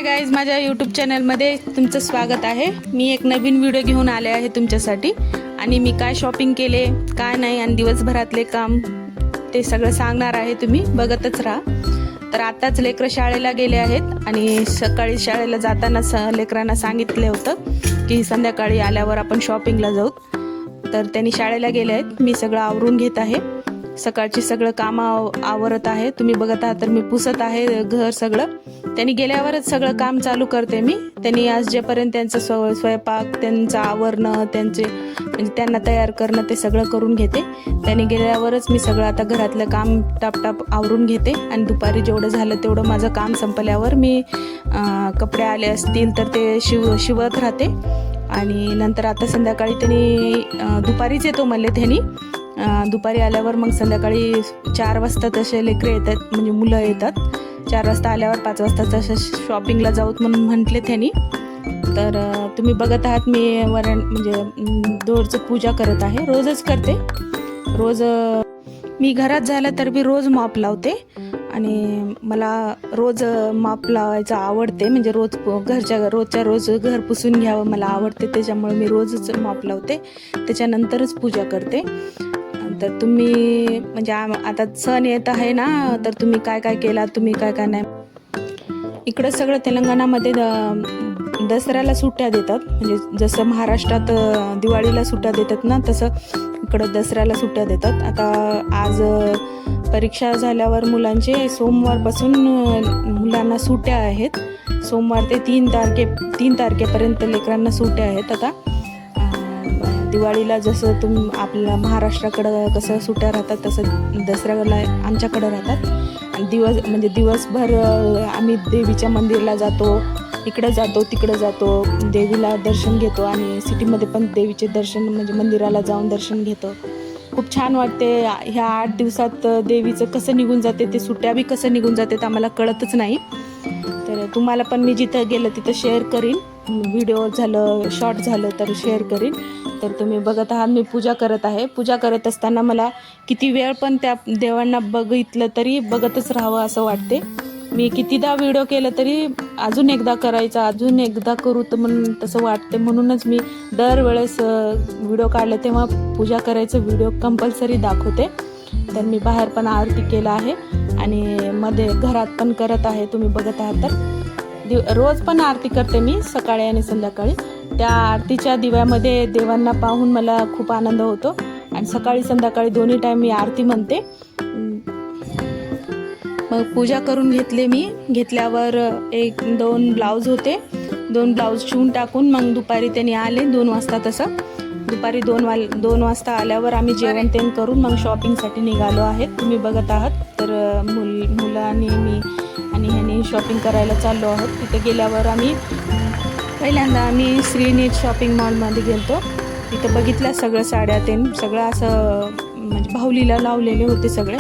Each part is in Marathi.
हाय गाईज, माझ्या यूट्यूब चॅनलमध्ये तुमचं स्वागत आहे। मी एक नवीन व्हिडिओ घेऊन आले आहे तुमच्यासाठी आणि मी काय शॉपिंग केले काय नाही आणि दिवसभरातले काम ते सगळं सांगणार आहे। तुम्ही बघतच राहा। तर आताच लेकरं शाळेला गेले आहेत आणि सकाळी शाळेला जाताना लेकरांना सांगितले होतं की संध्याकाळी आल्यावर आपण शॉपिंगला जाऊ। तर त्यांनी शाळेला गेले आहेत। मी सगळं आवरून घेत आहे। सकाळची सगळं काम आवरत आहे। तुम्ही बघत आहात तर मी पुसत आहे घर सगळं। त्यांनी गेल्यावरच सगळं काम चालू करते मी। त्यांनी आज जेपर्यंत त्यांचा स्वयंपाक त्यांचं आवरणं त्यांचे म्हणजे त्यांना तयार करणं ते सगळं करून घेते। त्यांनी गेल्यावरच मी सगळं आता घरातलं काम टापटाप आवरून घेते आणि दुपारी जेवढं झालं तेवढं माझं काम संपल्यावर मी कपडे आले असतील तर ते शिवत राहते। आणि नंतर आता संध्याकाळी त्यांनी दुपारीच येतो म्हणले त्यांनी। दुपारी आल्यावर मग संध्याकाळी 4 वाजता तसे लेकरे येतात म्हणजे मुलं येतात। 4 वाजता आल्यावर 5 वाजता तसं शॉपिंगला जाऊत म्हणून म्हटले त्यांनी। तर तुम्ही बघत आहात मी म्हणजे दोरचं पूजा करत आहे। रोजच करते। रोज मी घरात झालं तर मी रोज मॉप लावते आणि मला रोज मॉप लावायचं आवडते। म्हणजे रोजच्या रोज घर पुसून घ्यावं मला आवडते, त्याच्यामुळे मी रोजच मॉप लावते, त्याच्यानंतरच पूजा करते। तर तुम्ही म्हणजे आता सण येत आहे ना, तर तुम्ही काय काय केला तुम्ही काय काय नाही। इकडं सगळं तेलंगणामध्ये दसऱ्याला सुट्ट्या देतात। म्हणजे जसं महाराष्ट्रात दिवाळीला सुट्ट्या देतात ना, तसं इकडं दसऱ्याला सुट्ट्या देतात। आता आज परीक्षा झाल्यावर मुलांचे सोमवारपासून मुलांना सुट्ट्या आहेत। सोमवार ते 3 तारखेपर्यंत लेकरांना सुट्ट्या आहेत। आता दिवाळीला जसं आपल्या महाराष्ट्राकडं कसं सुट्ट्या राहतात तसं दसऱ्याला आमच्याकडं राहतात। आणि दिवसभर आम्ही देवीच्या मंदिरला जातो, इकडं जातो तिकडं जातो, देवीला दर्शन घेतो आणि सिटीमध्ये पण देवीचे दर्शन म्हणजे मंदिराला जाऊन दर्शन घेतो। खूप छान वाटते। ह्या 8 दिवसात देवीचं कसं निघून जाते, ते सुट्ट्या बी कसं निघून जाते तर आम्हाला कळतच नाही। तर तुम्हाला पण मी जिथं गेलं तिथं शेअर करीन, व्हिडिओ झालं शॉर्ट झालं तर शेअर करीन। तर तुम्ही बघत आहात मी पूजा करत आहे। पूजा करत असताना मला किती वेळ पण त्या देवांना बघितलं तरी बघतच राहावं असं वाटते। मी कितीदा व्हिडिओ केलं तरी अजून एकदा करायचा, अजून एकदा करू तर म्हणून तसं वाटते। म्हणूनच मी दरवेळेस व्हिडिओ काढले तेव्हा पूजा करायचं व्हिडिओ कंपल्सरी दाखवते। तर मी बाहेर पण आरती केला आहे आणि मध्ये घरात पण करत आहे। तुम्ही बघत आहात तर रोज पण आरती करते मी सकाळी आणि संध्याकाळी। त्या आरतीच्या दिव्यामध्ये देवांना पाहून मला खूप आनंद होतो आणि सकाळी संध्याकाळी दोन्ही टाईम मी आरती म्हणते। मग पूजा करून घेतले मी। घेतल्यावर 1-2 ब्लाऊज होते, 2 ब्लाऊज शिवून टाकून मग दुपारी त्यांनी आले 2 वाजता। तसं दुपारी 2 वाजता आल्यावर आम्ही जेवण तेन करून मग शॉपिंगसाठी निघालो आहेत। तुम्ही बघत आहात तर मुलं आणि मी आणि ह्यांनी शॉपिंग करायला चाललो आहोत। तिथे गेल्यावर पहिल्यांदा आम्ही श्रीनिध शॉपिंग मॉलमध्ये गेलो। तिथं बघितलं सगळं साड्या तेन सगळं असं म्हणजे बाहुलीला लावलेले होते सगळे।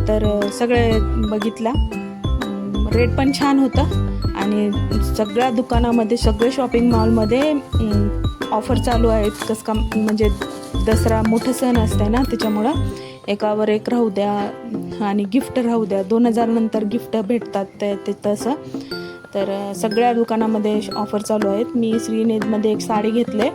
तर सगळे बघितला, रेट पण छान होतं आणि सगळ्या दुकानामध्ये सगळे शॉपिंग मॉलमध्ये ऑफर चालू आहेत। कसं का म्हणजे दसरा मोठं सण असतं ना, त्याच्यामुळं एकावर एक राहू द्या आणि गिफ्ट राहू द्या, 2000 नंतर गिफ्ट भेटतात ते तसं। तर सगळ्या दुकानामध्ये ऑफर चालू आहेत। मी श्रीनिधमध्ये एक साडी घेतले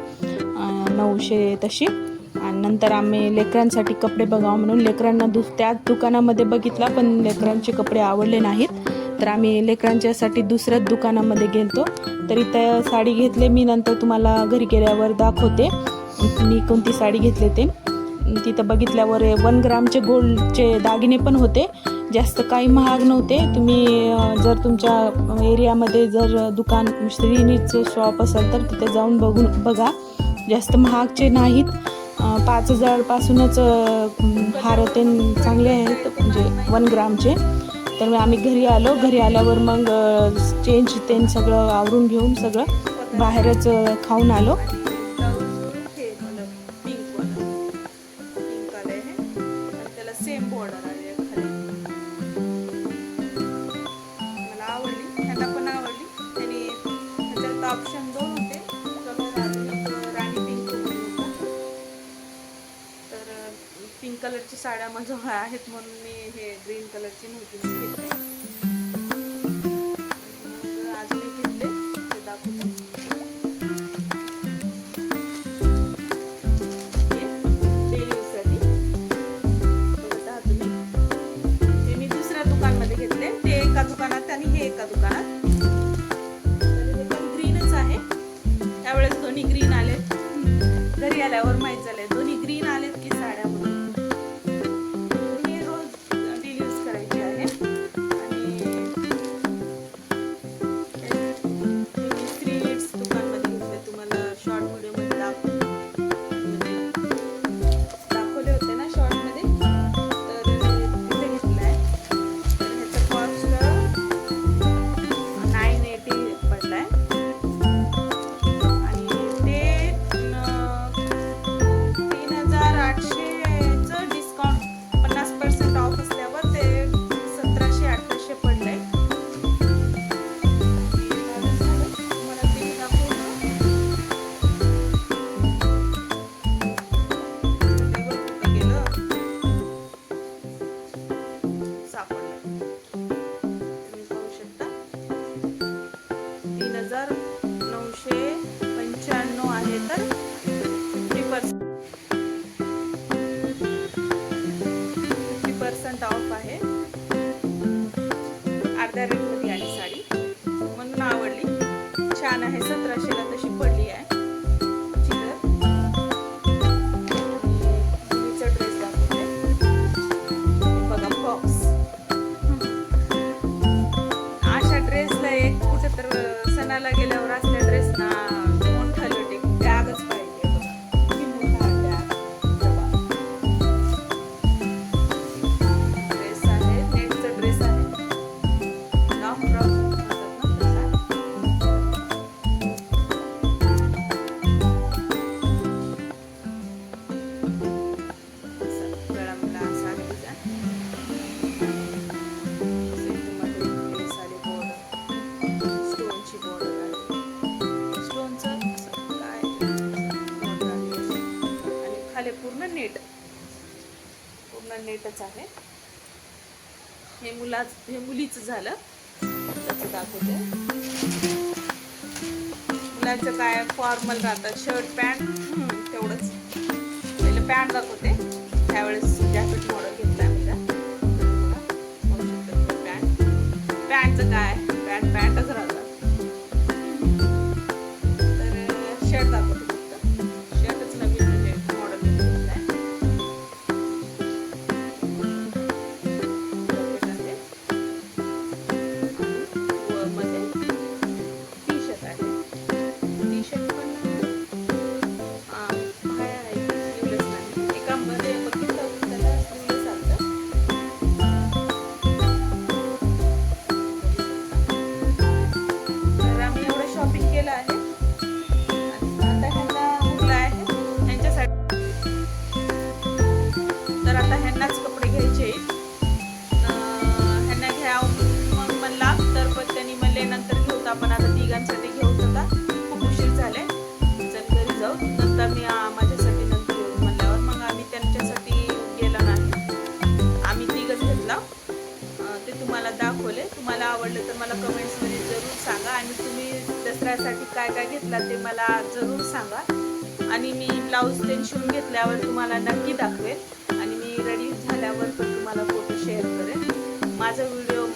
900 तशी आणि नंतर आम्ही लेकरांसाठी कपडे बघावं म्हणून लेकरांना त्याच दुकानामध्ये बघितला पण लेकरांचे कपडे आवडले नाहीत। तर आम्ही लेकरांच्यासाठी दुसऱ्याच दुकानामध्ये गेलतो। तर इथं साडी घेतले मी, नंतर तुम्हाला घरी गेल्यावर दाखवते मी कोणती साडी घेतले ते। तिथं बघितल्यावर 1 ग्रामचे गोल्डचे दागिने पण होते, जास्त काही महाग नव्हते। तुम्ही जर तुमच्या एरियामध्ये जर दुकान श्रीनिधचं शॉप असेल तर तिथे जाऊन बघा, जास्त महागचे नाहीत। 5000 पासूनच हार ते चांगले आहेत म्हणजे 1 ग्रामचे। तर आम्ही घरी आलो, घरी आल्यावर मग चेंज ते सगळं आवरून घेऊन सगळं बाहेरच खाऊन आलो। सेम बॉर्डर आहे खाली, मला आवडली, त्यांना पण आवडली। त्यांनी त्याच्यात ऑप्शन 2 होते, राणी पिंक होता। तर पिंक कलरची साड्या माझ्याजवळ आहेत म्हणून मी हे ग्रीन कलरची नव्हती घेतली। अजून एक एका दुकानात. तर हे पण ग्रीनच आहे. त्यावेळेस दोन्ही ग्रीन आलेत. घरी आल्यावर माहीत झालंय दोन्ही ग्रीन आलेत की साड्या म्हणून. हे रोज डेली यूज करायची आहे. आणि स्त्री नीड्स दुकानमध्ये घेतले. तुम्हाला शॉर्ट व्हिडिओ मध्ये दाखवले होते ना शॉर्ट मध्ये. तर तिथे घेतलाय. तर ह्याचा कॉस्ट 980 पडलाय. तुम्ही पाहू शकता 3995 आहे. तर 50% ऑफ आहे. अर्ध्या रेट मध्ये आली साडी म्हणून आवडली. छान आहे. 1700 ला तशी पडली आहे. सणाला गेल्यावर असल्या ड्रेस ना मोठा लोटे बॅगच पाहिजे. ड्रेस आहे. नेटचा ड्रेस आहे. लॉंग फ्रॉक गळाला असा आहे डिझाईन. पूर्ण नेटच आहे. हे मुलीचं झालं. त्याचं दाखवते. मुलांचं काय फॉर्मल राहतात शर्ट पॅन्ट तेवढंच. पहिले पॅन्ट दाखवते. त्यावेळेस जॅकेट मॉडेल घेतला मी. पॅन्टचं काय पॅन्टच राहतात. तर शर्ट दाखवते. तर आता ह्यांनाच कपडे घ्यायचे. ह्यांना घ्या मग म्हणला. तर पण त्यांनी म्हणले नंतर घेऊत आपण. आता तिघांसाठी घेऊत होता. खूप उशीर झाले. चल घरी जाऊ. नंतर मी माझ्यासाठी नंतर घेऊ म्हणल्यावर मग आम्ही त्यांच्यासाठी गेलो नाही. आम्ही तिघच घेतला. ते तुम्हाला दाखवले. तुम्हाला आवडलं तर मला कमेंट्समध्ये जरूर सांगा. आणि तुम्ही दसऱ्यासाठी काय काय घेतला ते मला जरूर सांगा. आणि मी ब्लाऊज ते शिवून घेतल्यावर तुम्हाला नक्की दाखवेल. आणि मी रेडी झाल्यावर पण तुम्हाला फोटो शेअर करेन. माझा व्हिडिओ